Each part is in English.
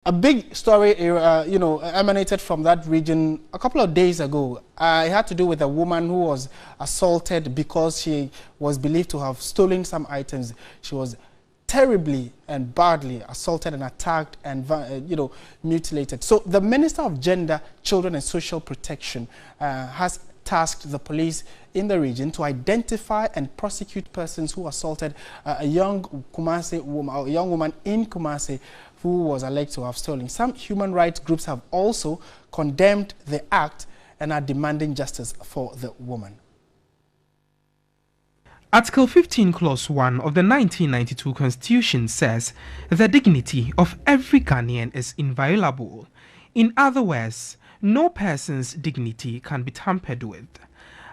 A big story, emanated from that region a couple of days ago. It had to do with a woman who was assaulted because she was believed to have stolen some items. She was terribly and badly assaulted and attacked and, mutilated. So the Minister of Gender, Children and Social Protection has tasked the police in the region to identify and prosecute persons who assaulted a young woman in Kumasi who was alleged to have stolen. Some human rights groups have also condemned the act and are demanding justice for the woman. Article 15, Clause 1 of the 1992 Constitution says the dignity of every Ghanaian is inviolable. In other words, no person's dignity can be tampered with.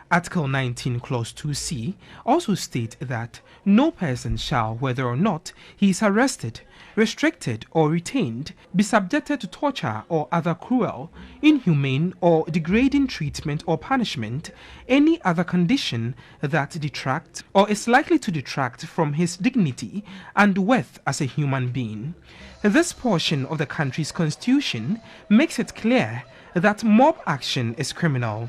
Article 19, Clause 2c also states that no person shall, whether or not he is arrested, restricted or retained, be subjected to torture or other cruel, inhumane or degrading treatment or punishment, any other condition that detracts or is likely to detract from his dignity and worth as a human being. This portion of the country's constitution makes it clear that mob action is criminal.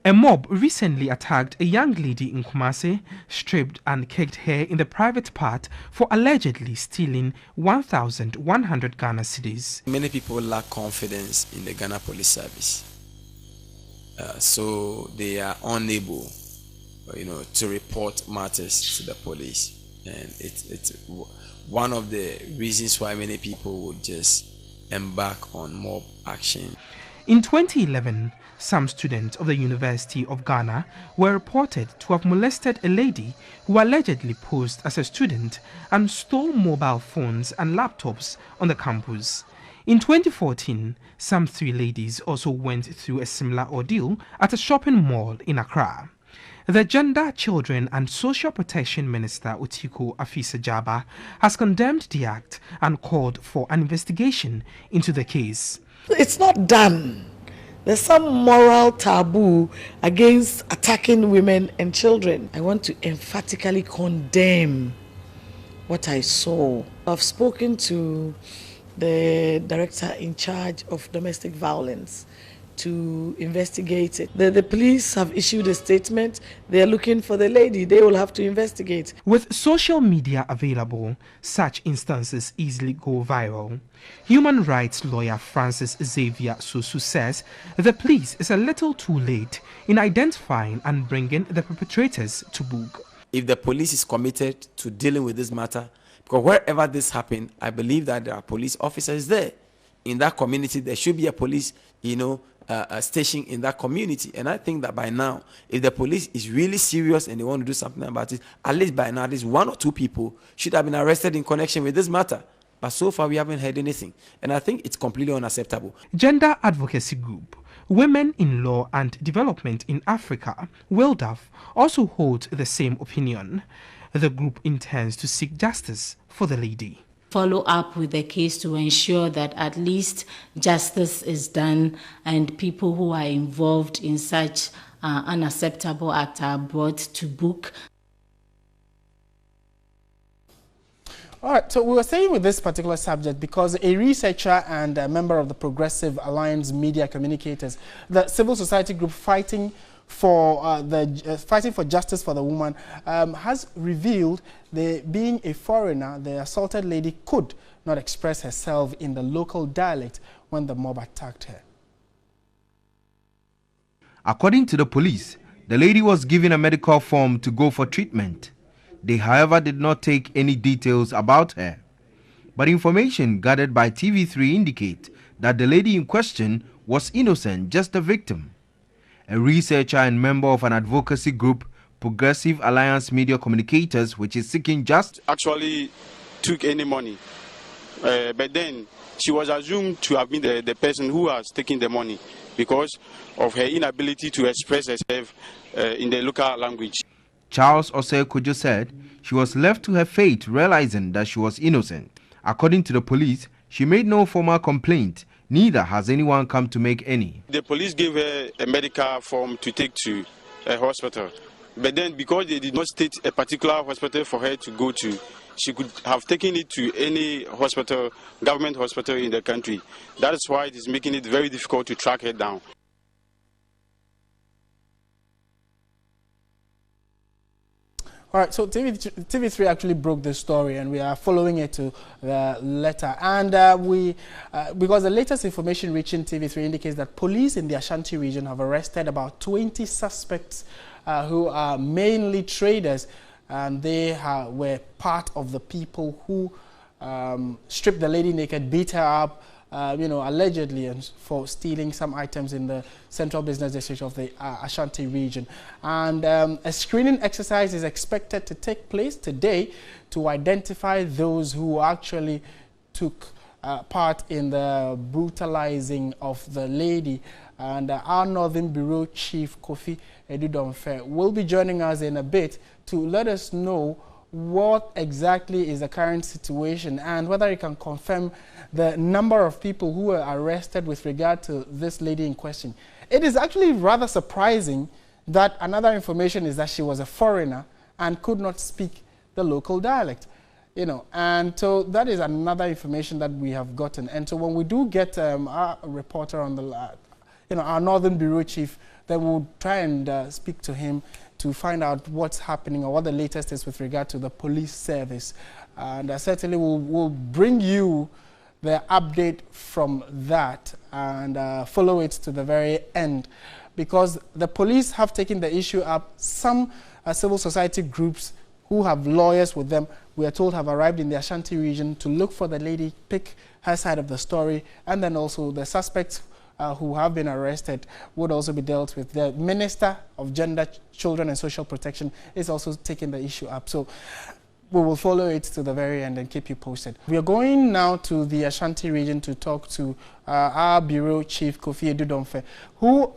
A mob recently attacked a young lady in Kumasi, stripped and kicked her in the private part for allegedly stealing 1,100 Ghana cedis. Many people lack confidence in the Ghana Police Service, so they are unable, to report matters to the police, and it's one of the reasons why many people would just embark on mob action. In 2011, some students of the University of Ghana were reported to have molested a lady who allegedly posed as a student and stole mobile phones and laptops on the campus. In 2014, some 3 ladies also went through a similar ordeal at a shopping mall in Accra. The Gender, Children and Social Protection Minister Utiku Afisa-Jaba has condemned the act and called for an investigation into the case. It's not done. There's some moral taboo against attacking women and children. I want to emphatically condemn what I saw. I've spoken to the director in charge of domestic violence to investigate it. The police have issued a statement. They're looking for the lady. They will have to investigate. With social media available, such instances easily go viral. Human rights lawyer Francis Xavier Susu says the police is a little too late in identifying and bringing the perpetrators to book. If the police is committed to dealing with this matter, because wherever this happened, I believe that there are police officers there. In that community, there should be a police, station in that community. And I think that by now, if the police is really serious and they want to do something about it, at least by now, at least 1 or 2 people should have been arrested in connection with this matter. But so far, we haven't heard anything. And I think it's completely unacceptable. Gender advocacy group Women in Law and Development in Africa, WILDAF, also holds the same opinion. The group intends to seek justice for the lady. Follow up with the case to ensure that at least justice is done and people who are involved in such unacceptable act are brought to book. All right, so we were staying with this particular subject because a researcher and a member of the Progressive Alliance Media Communicators, the civil society group fighting for justice for the woman, has revealed that being a foreigner, the assaulted lady could not express herself in the local dialect when the mob attacked her. According to the police, the lady was given a medical form to go for treatment. They, however, did not take any details about her. But information gathered by TV3 indicate that the lady in question was innocent, just a victim. A researcher and member of an advocacy group, Progressive Alliance Media Communicators, which is seeking justice, actually took any money. But then she was assumed to have been the person who has taken the money because of her inability to express herself in the local language. Charles Osei Kojo said she was left to her fate, realizing that she was innocent. According to the police, she made no formal complaint. Neither has anyone come to make any. The police gave her a medical form to take to a hospital. But then because they did not state a particular hospital for her to go to, she could have taken it to any hospital, government hospital in the country. That is why it is making it very difficult to track her down. All right, so TV3 actually broke this story, and we are following it to the letter. And because the latest information reaching TV3 indicates that police in the Ashanti region have arrested about 20 suspects who are mainly traders, and they were part of the people who stripped the lady naked, beat her up, allegedly, and for stealing some items in the central business district of the Ashanti region. And a screening exercise is expected to take place today to identify those who actually took part in the brutalizing of the lady. And our Northern Bureau Chief Kofi Edudomfe will be joining us in a bit to let us know what exactly is the current situation and whether he can confirm the number of people who were arrested with regard to this lady in question. It is actually rather surprising that another information is that she was a foreigner and could not speak the local dialect, and so that is another information that we have gotten. And so when we do get our reporter on the, our Northern Bureau Chief, then we'll try and speak to him to find out what's happening or what the latest is with regard to the police service. And certainly we'll bring you the update from that and follow it to the very end, because the police have taken the issue up. Some civil society groups who have lawyers with them, we are told, have arrived in the Ashanti region to look for the lady, pick her side of the story, and then also the suspects who have been arrested would also be dealt with. The Minister of Gender, Children and Social Protection is also taking the issue up. So we will follow it to the very end and keep you posted. We are going now to the Ashanti region to talk to our Bureau Chief Kofi Edudomfe, who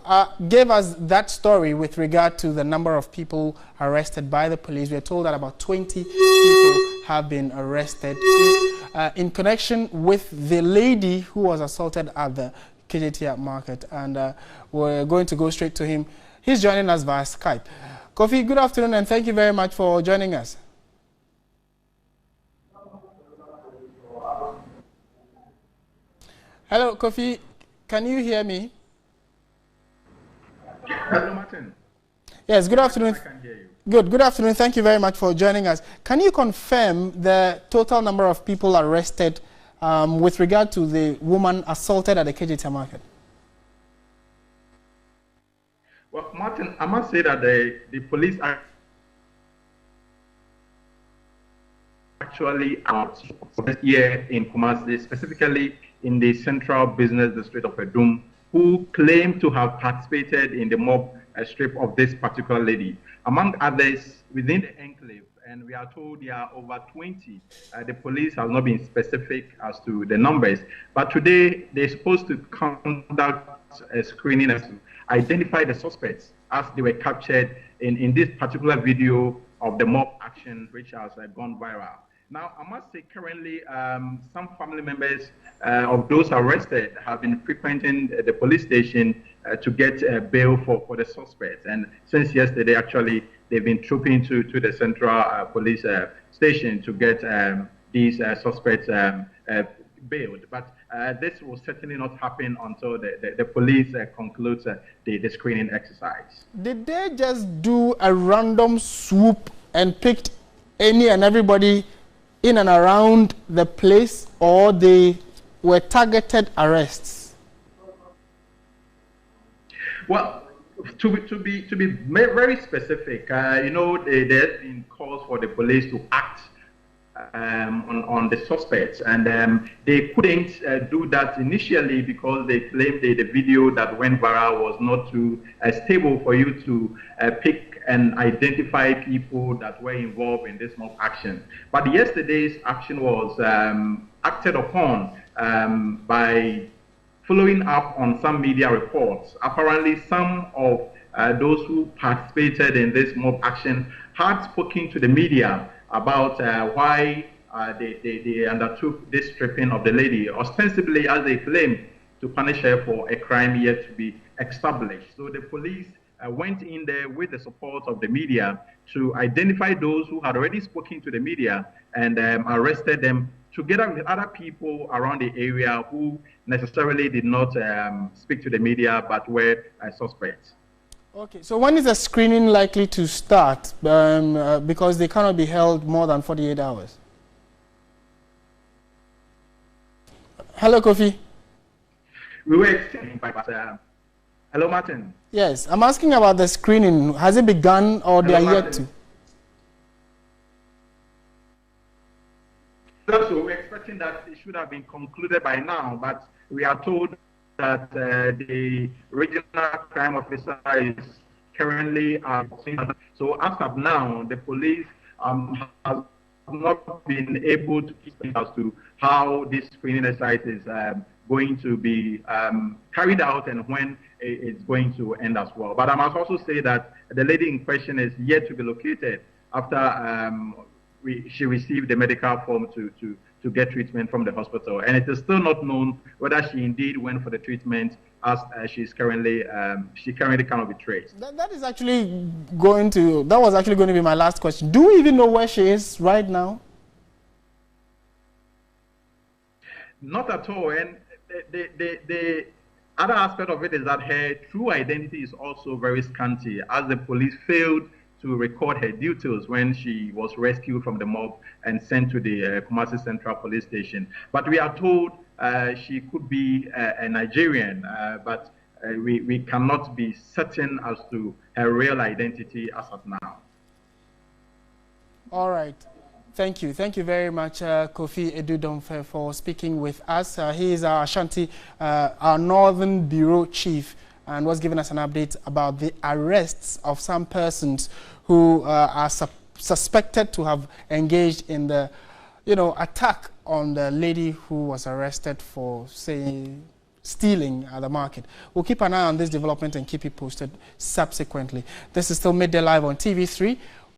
gave us that story with regard to the number of people arrested by the police. We are told that about 20 people have been arrested in connection with the lady who was assaulted at the KJT market, and we're going to go straight to him. He's joining us via Skype. Kofi, good afternoon, and thank you very much for joining us. Hello, Kofi. Can you hear me? Hello, Martin. Yes, good afternoon. I can hear you. Good afternoon. Thank you very much for joining us. Can you confirm the total number of people arrested with regard to the woman assaulted at the KJT market? Well, Martin, I must say that the police are actually out here in Kumasi, specifically in the central business district of Edum, who claim to have participated in the mob strip of this particular lady. Among others, within the enclave, and we are told there are over 20. The police has not been specific as to the numbers, but today they're supposed to conduct a screening as to identify the suspects as they were captured in this particular video of the mob action, which has gone viral. Now, I must say currently some family members of those arrested have been frequenting the police station to get bail for the suspects. And since yesterday, actually, they've been trooping to the central police station to get these suspects bailed. But this will certainly not happen until the police concludes the screening exercise. Did they just do a random swoop and picked any and everybody in and around the place, or they were targeted arrests? Well, to be very specific, there's been calls for the police to act on the suspects, and they couldn't do that initially because they claimed the video that went viral was not too stable for you to pick and identify people that were involved in this mob action. But yesterday's action was acted upon by following up on some media reports. Apparently, some of those who participated in this mob action had spoken to the media about why they undertook this stripping of the lady, ostensibly, as they claim, to punish her for a crime yet to be established. So the police went in there with the support of the media to identify those who had already spoken to the media and arrested them together with other people around the area who necessarily did not speak to the media but were suspects. Okay, so when is the screening likely to start? Because they cannot be held more than 48 hours. Hello, Kofi. We were exchanging, but hello, Martin. Yes, I'm asking about the screening. Has it begun or they are yet to? So we're expecting that it should have been concluded by now, but we are told that the regional crime officer is currently so as of now, the police has not been able to keep as to how this screening exercise is going to be carried out and when it's going to end as well. But I must also say that the lady in question is yet to be located after she received the medical form to get treatment from the hospital, and it is still not known whether she indeed went for the treatment as she currently cannot be traced. That was actually going to be my last question. Do we even know where she is right now? Not at all, and the other aspect of it is that her true identity is also very scanty, as the police failed to record her details when she was rescued from the mob and sent to the Kumasi Central Police Station. But we are told she could be a Nigerian, but we cannot be certain as to her real identity as of now. All right. Thank you. Thank you very much, Kofi Edudomfe, for speaking with us. He is our Ashanti, our Northern Bureau Chief, and was giving us an update about the arrests of some persons who are suspected to have engaged in the, attack on the lady who was arrested for, stealing at the market. We'll keep an eye on this development and keep you posted subsequently. This is still Midday Live on TV3.